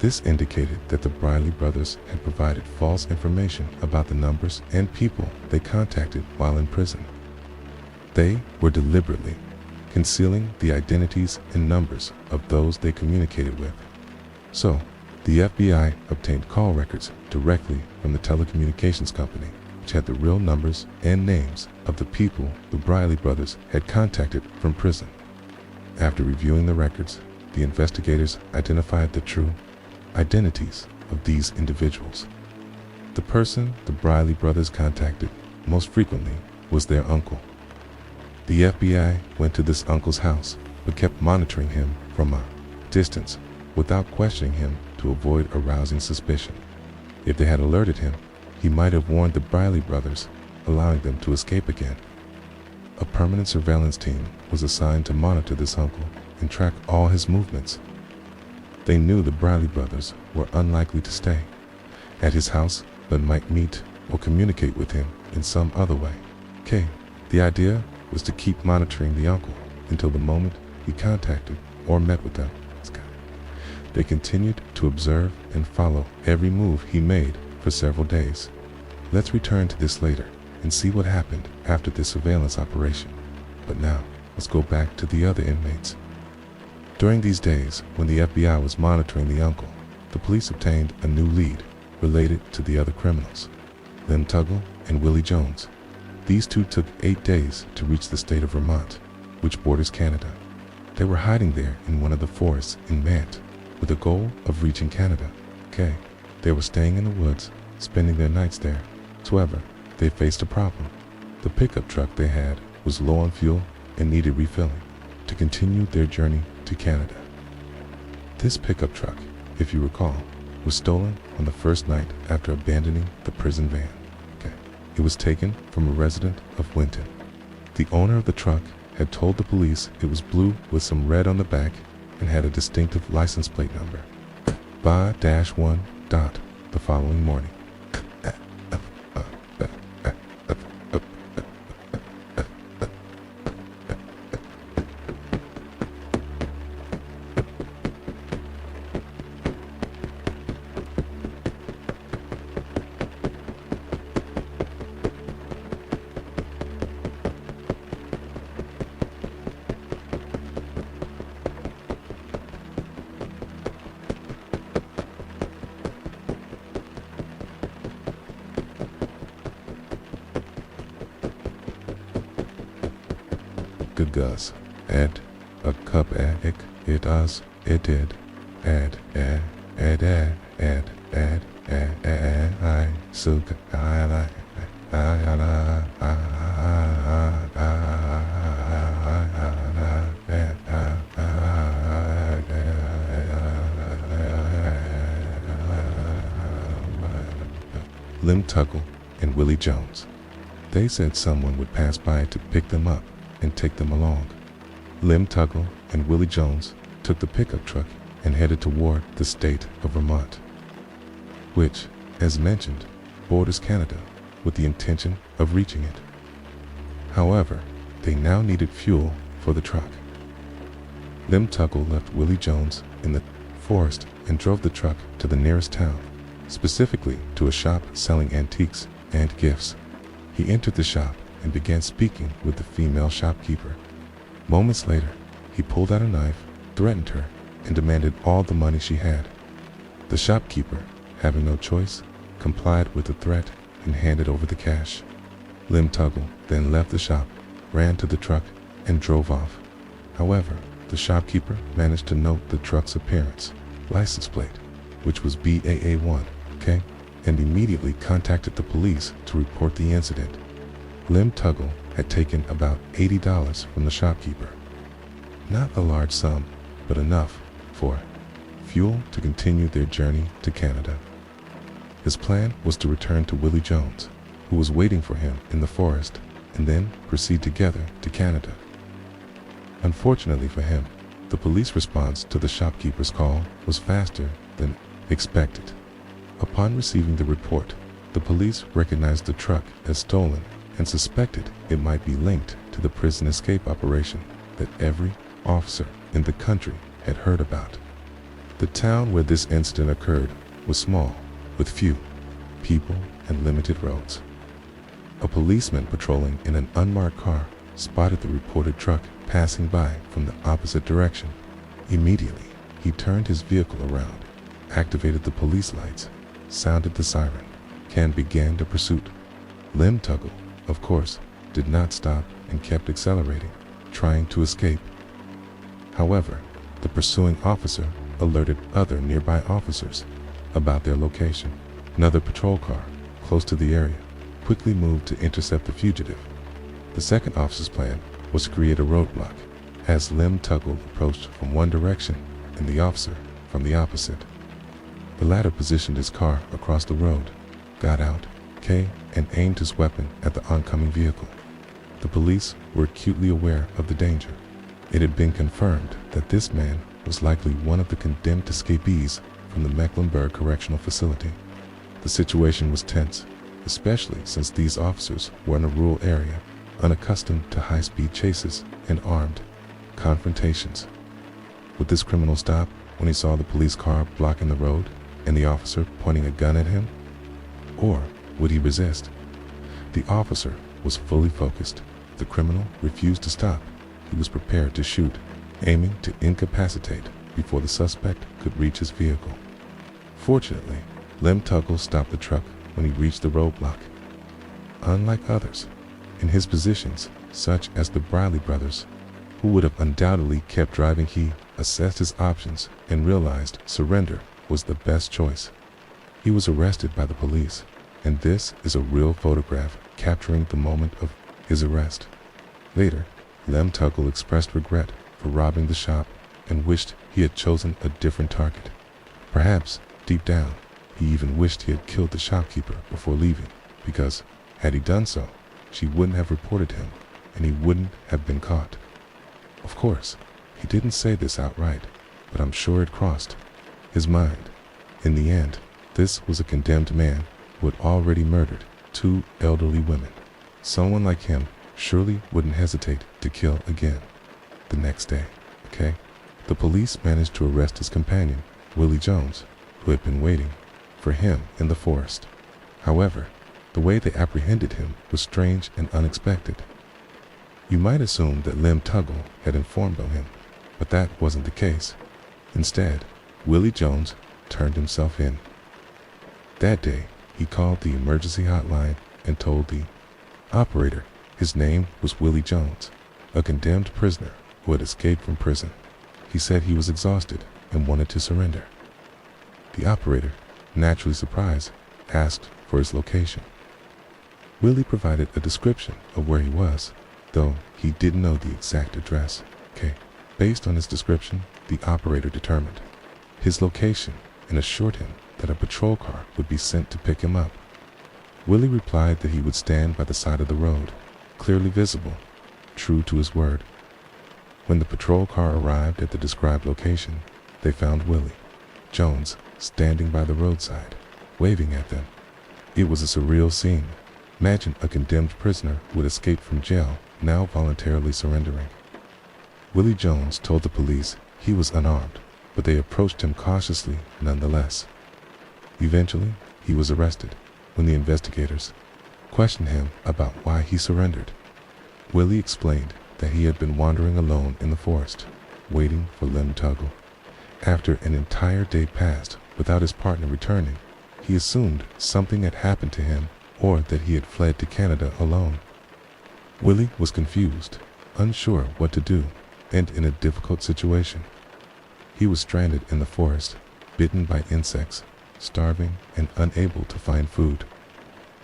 This indicated that the Briley brothers had provided false information about the numbers and people they contacted while in prison. They were deliberately concealing the identities and numbers of those they communicated with. So, the FBI obtained call records directly from the telecommunications company, which had the real numbers and names of the people the Briley brothers had contacted from prison. After reviewing the records, the investigators identified the true identities of these individuals. The person the Briley brothers contacted most frequently was their uncle. The FBI went to this uncle's house, but kept monitoring him from a distance without questioning him to avoid arousing suspicion. If they had alerted him, he might have warned the Briley brothers, allowing them to escape again. A permanent surveillance team was assigned to monitor this uncle and track all his movements. They knew the Briley brothers were unlikely to stay at his house, but might meet or communicate with him in some other way. The idea was to keep monitoring the uncle until the moment he contacted or met with them. They continued to observe and follow every move he made for several days. Let's return to this later and see what happened after this surveillance operation. But now, let's go back to the other inmates. During these days, when the FBI was monitoring the uncle, the police obtained a new lead related to the other criminals, Lim Tuggle and Willie Jones. These two took 8 days to reach the state of Vermont, which borders Canada. They were hiding there in one of the forests in Mant, with the goal of reaching Canada. They were staying in the woods, spending their nights there. However, they faced a problem. The pickup truck they had was low on fuel and needed refilling to continue their journey to Canada. This pickup truck, if you recall, was stolen on the first night after abandoning the prison van. It was taken from a resident of Winton. The owner of the truck had told the police it was blue with some red on the back and had a distinctive license plate number, BA-1. The following morning, good Gus, ed, a cup ek, it us, it did, ed, I, suk, I, Lim Tuggle and Willie Jones. They said someone would pass by to pick them up and take them along. Lim Tuggle and Willie Jones took the pickup truck and headed toward the state of Vermont, which, as mentioned, borders Canada, with the intention of reaching it. However, they now needed fuel for the truck. Lim Tuggle left Willie Jones in the forest and drove the truck to the nearest town, specifically to a shop selling antiques and gifts. He entered the shop and began speaking with the female shopkeeper. Moments later, he pulled out a knife, threatened her, and demanded all the money she had. The shopkeeper, having no choice, complied with the threat and handed over the cash. Lim Tuggle then left the shop, ran to the truck, and drove off. However, the shopkeeper managed to note the truck's appearance, license plate, which was BAA1, okay, and immediately contacted the police to report the incident. Lim Tuggle had taken about $80 from the shopkeeper. Not a large sum, but enough for fuel to continue their journey to Canada. His plan was to return to Willie Jones, who was waiting for him in the forest, and then proceed together to Canada. Unfortunately for him, the police response to the shopkeeper's call was faster than expected. Upon receiving the report, the police recognized the truck as stolen and suspected it might be linked to the prison escape operation that every officer in the country had heard about. The town where this incident occurred was small, with few people and limited roads. A policeman patrolling in an unmarked car spotted the reported truck passing by from the opposite direction. Immediately, he turned his vehicle around, activated the police lights, sounded the siren, and began the pursuit. Lim Tuggle, of course, did not stop and kept accelerating, trying to escape. However, the pursuing officer alerted other nearby officers about their location. Another patrol car, close to the area, quickly moved to intercept the fugitive. The second officer's plan was to create a roadblock as Lim Tuggle approached from one direction and the officer from the opposite. The latter positioned his car across the road, got out, and aimed his weapon at the oncoming vehicle. The police were acutely aware of the danger. It had been confirmed that this man was likely one of the condemned escapees from the Mecklenburg Correctional Facility. The situation was tense, especially since these officers were in a rural area, unaccustomed to high-speed chases and armed confrontations. Would this criminal stop when he saw the police car blocking the road and the officer pointing a gun at him? Or would he resist? The officer was fully focused. If the criminal refused to stop, he was prepared to shoot, aiming to incapacitate before the suspect could reach his vehicle. Fortunately, Lim Tuggle stopped the truck when he reached the roadblock. Unlike others in his positions, such as the Briley brothers, who would have undoubtedly kept driving, he assessed his options and realized surrender was the best choice. He was arrested by the police, and this is a real photograph capturing the moment of his arrest. Later, Lim Tuggle expressed regret for robbing the shop and wished he had chosen a different target. Perhaps, deep down, he even wished he had killed the shopkeeper before leaving, because, had he done so, she wouldn't have reported him, and he wouldn't have been caught. Of course, he didn't say this outright, but I'm sure it crossed his mind. In the end, this was a condemned man who had already murdered 2 elderly women. Someone like him surely wouldn't hesitate to kill again. The next day, the police managed to arrest his companion, Willie Jones, who had been waiting for him in the forest. However, the way they apprehended him was strange and unexpected. You might assume that Lim Tuggle had informed on him, but that wasn't the case. Instead, Willie Jones turned himself in. That day, he called the emergency hotline and told the operator his name was Willie Jones, a condemned prisoner who had escaped from prison. He said he was exhausted and wanted to surrender. The operator, naturally surprised, asked for his location. Willie provided a description of where he was, though he didn't know the exact address. Based on his description, the operator determined his location and assured him that a patrol car would be sent to pick him up. Willie replied that he would stand by the side of the road, clearly visible, true to his word. When the patrol car arrived at the described location, they found Willie Jones standing by the roadside, waving at them. It was a surreal scene. Imagine a condemned prisoner who had escaped from jail now voluntarily surrendering. Willie Jones told the police he was unarmed, but they approached him cautiously nonetheless. Eventually, he was arrested when the investigators questioned him about why he surrendered. Willie explained that he had been wandering alone in the forest, waiting for Lim Tuggle. After an entire day passed without his partner returning, he assumed something had happened to him or that he had fled to Canada alone. Willie was confused, unsure what to do, and in a difficult situation. He was stranded in the forest, bitten by insects, starving and unable to find food.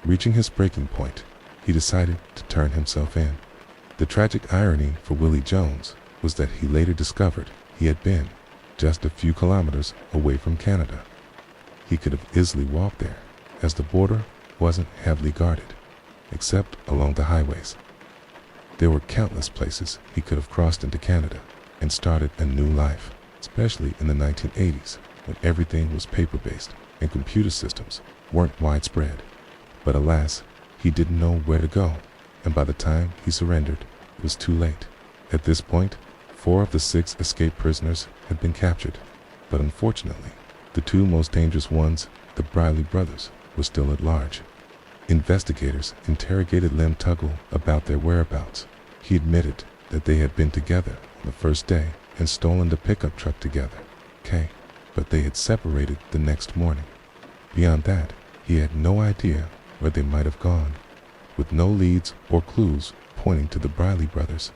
Reaching his breaking point, he decided to turn himself in. The tragic irony for Willie Jones was that he later discovered he had been just a few kilometers away from Canada. He could have easily walked there, as the border wasn't heavily guarded, except along the highways. There were countless places he could have crossed into Canada and started a new life, especially in the 1980s when everything was paper-based and computer systems weren't widespread. But alas, he didn't know where to go, and by the time he surrendered, it was too late. At this point, 4 of the 6 escaped prisoners had been captured, but unfortunately, the 2 most dangerous ones, the Briley brothers, were still at large. Investigators interrogated Lem Tuggle about their whereabouts. He admitted that they had been together on the first day and stolen the pickup truck together, but they had separated the next morning. Beyond that, he had no idea where they might have gone, with no leads or clues pointing to the Briley brothers.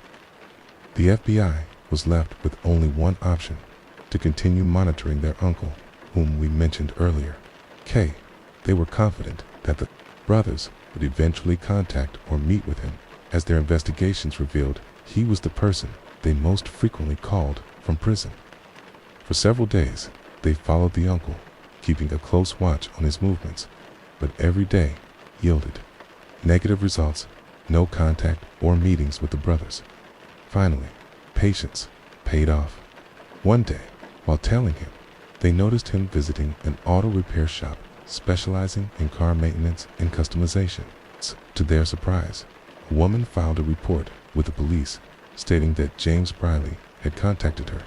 The FBI was left with only one option: to continue monitoring their uncle, whom we mentioned earlier. They were confident that the brothers would eventually contact or meet with him, as their investigations revealed he was the person they most frequently called from prison. For several days, they followed the uncle, keeping a close watch on his movements, but every day yielded negative results, no contact or meetings with the brothers. Finally, patience paid off. One day, while tailing him, they noticed him visiting an auto repair shop specializing in car maintenance and customization. To their surprise, a woman filed a report with the police stating that James Briley had contacted her.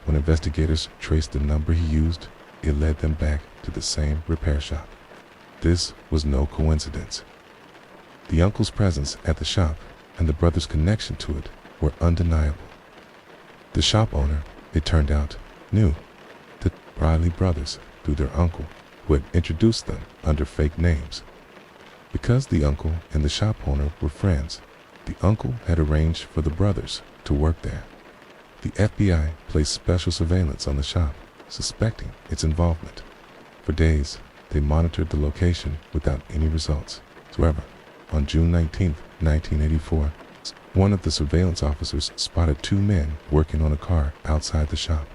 When investigators traced the number he used, it led them back to the same repair shop. This was no coincidence. The uncle's presence at the shop and the brothers' connection to it were undeniable. The shop owner, it turned out, knew the Briley brothers through their uncle, who had introduced them under fake names. Because the uncle and the shop owner were friends, the uncle had arranged for the brothers to work there. The FBI placed special surveillance on the shop, suspecting its involvement. For days, they monitored the location without any results. However, on June 19, 1984, one of the surveillance officers spotted 2 men working on a car outside the shop.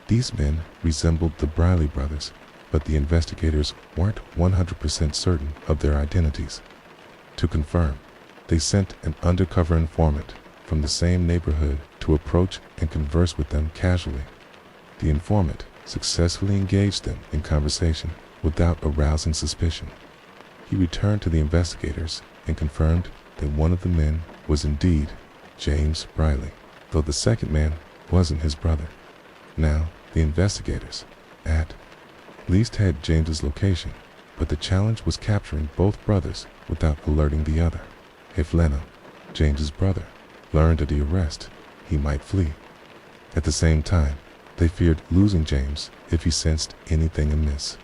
These men resembled the Briley brothers, but the investigators weren't 100% certain of their identities. To confirm, they sent an undercover informant from the same neighborhood to approach and converse with them casually. The informant successfully engaged them in conversation without arousing suspicion. He returned to the investigators and confirmed that one of the men was indeed James Briley, though the second man wasn't his brother. Now, the investigators, at least had James's location, but the challenge was capturing both brothers without alerting the other. If Leno, James's brother, learned of the arrest, he might flee. At the same time, they feared losing James if he sensed anything amiss.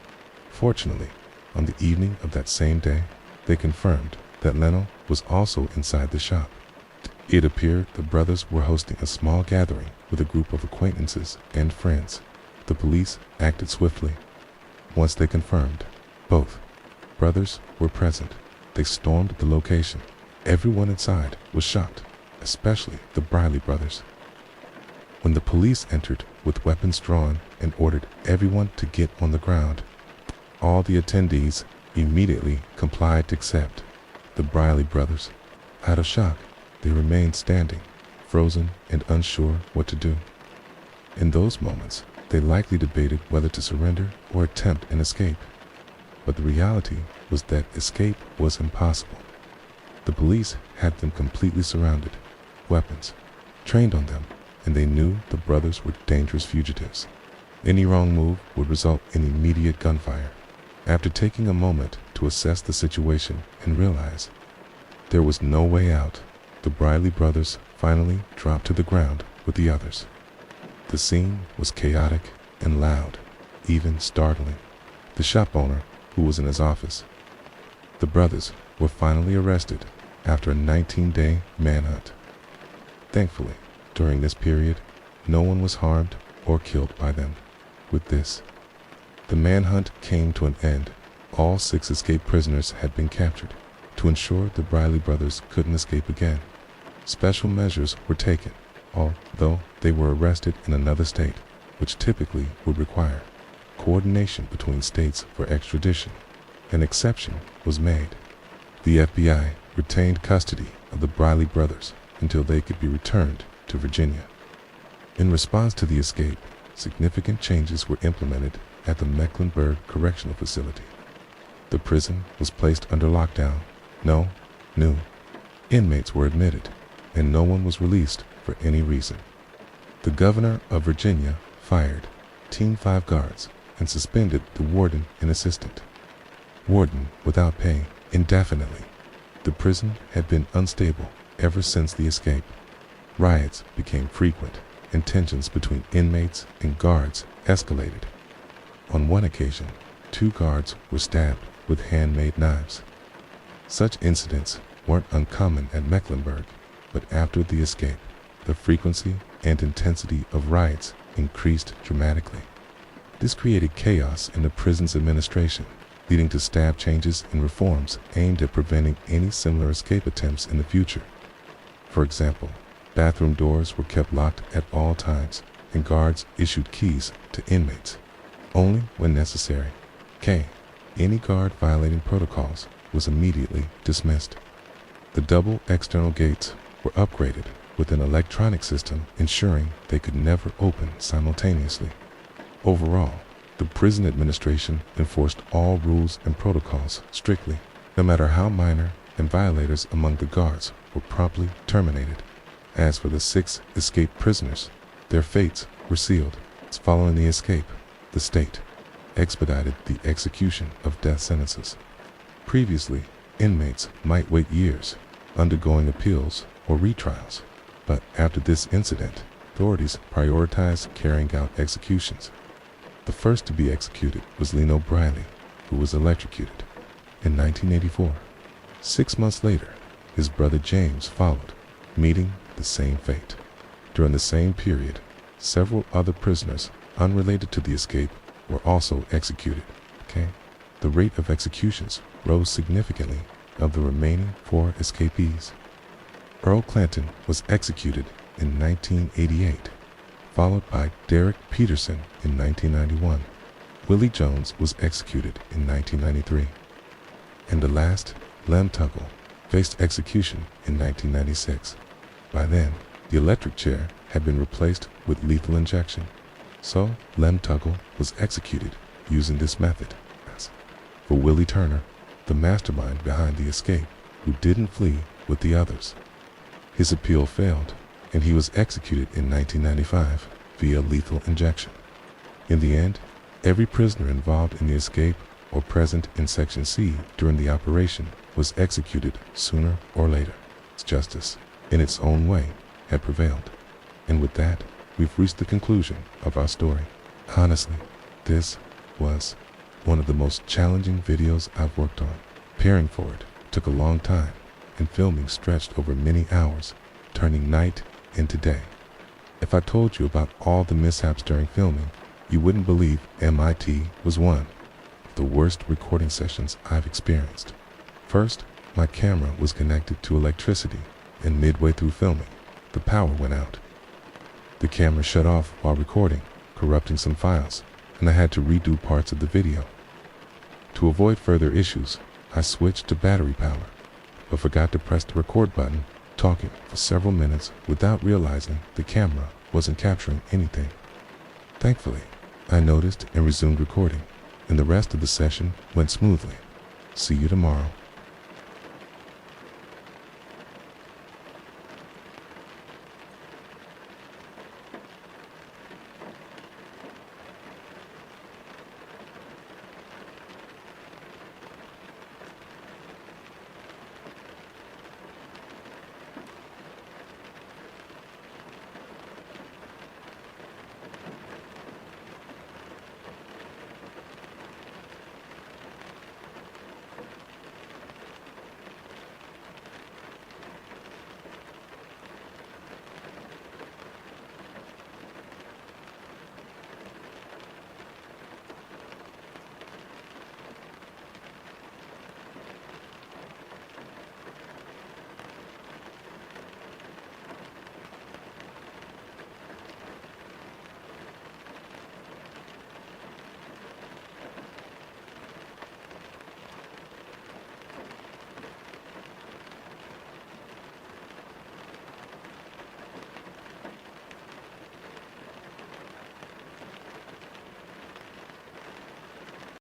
Fortunately, on the evening of that same day, they confirmed that Leno was also inside the shop. It appeared the brothers were hosting a small gathering with a group of acquaintances and friends. The police acted swiftly. Once they confirmed both brothers were present, they stormed the location. Everyone inside was shocked, especially the Briley brothers. When the police entered with weapons drawn and ordered everyone to get on the ground, all the attendees immediately complied except the Briley brothers. Out of shock, they remained standing, frozen and unsure what to do. In those moments, they likely debated whether to surrender or attempt an escape. But the reality was that escape was impossible. The police had them completely surrounded, weapons trained on them, and they knew the brothers were dangerous fugitives. Any wrong move would result in immediate gunfire. After taking a moment to assess the situation and realize there was no way out, the Briley brothers finally dropped to the ground with the others. The scene was chaotic and loud, even startling. The shop owner, who was in his office. The brothers were finally arrested after a 19-day manhunt. Thankfully, during this period, no one was harmed or killed by them. With this, the manhunt came to an end. All 6 escaped prisoners had been captured. To ensure the Briley brothers couldn't escape again, special measures were taken, although they were arrested in another state, which typically would require coordination between states for extradition. An exception was made. The FBI retained custody of the Briley brothers until they could be returned to Virginia. In response to the escape, significant changes were implemented at the Mecklenburg Correctional Facility. The prison was placed under lockdown. No new inmates were admitted, and no one was released for any reason. The governor of Virginia fired Team 5 guards and suspended the warden and assistant warden without pay indefinitely. The prison had been unstable ever since the escape. Riots became frequent, and tensions between inmates and guards escalated. On one occasion, 2 guards were stabbed with handmade knives. Such incidents weren't uncommon at Mecklenburg, but after the escape, the frequency and intensity of riots increased dramatically. This created chaos in the prison's administration, leading to staff changes and reforms aimed at preventing any similar escape attempts in the future. For example, bathroom doors were kept locked at all times, and guards issued keys to inmates only when necessary. Any guard violating protocols was immediately dismissed. The double external gates were upgraded with an electronic system ensuring they could never open simultaneously. Overall, the prison administration enforced all rules and protocols strictly, no matter how minor, and violators among the guards were promptly terminated. As for the 6 escaped prisoners, their fates were sealed. Following the escape, the state expedited the execution of death sentences. Previously, inmates might wait years, undergoing appeals or retrials, but after this incident, authorities prioritized carrying out executions. The first to be executed was Leno Briley, who was electrocuted in 1984. 6 months later, his brother James followed, meeting the same fate. During the same period, several other prisoners unrelated to the escape were also executed. The rate of executions rose significantly of the remaining 4 escapees. Earl Clanton was executed in 1988, followed by Derek Peterson in 1991. Willie Jones was executed in 1993. And the last, Lem Tuggle, faced execution in 1996. By then, the electric chair had been replaced with lethal injection. So, Lem Tuggle was executed using this method. For Willie Turner, the mastermind behind the escape, who didn't flee with the others. His appeal failed, and he was executed in 1995 via lethal injection. In the end, every prisoner involved in the escape or present in Section C during the operation was executed sooner or later. Justice, in its own way, had prevailed. And with that, we've reached the conclusion of our story. Honestly, this was one of the most challenging videos I've worked on. Preparing for it took a long time, and filming stretched over many hours, turning night into day. If I told you about all the mishaps during filming, you wouldn't believe MIT was one of the worst recording sessions I've experienced. First, my camera was connected to electricity, and midway through filming, the power went out. The camera shut off while recording, corrupting some files, and I had to redo parts of the video. To avoid further issues, I switched to battery power, but forgot to press the record button, talking for several minutes without realizing the camera wasn't capturing anything. Thankfully, I noticed and resumed recording, and the rest of the session went smoothly. See you tomorrow.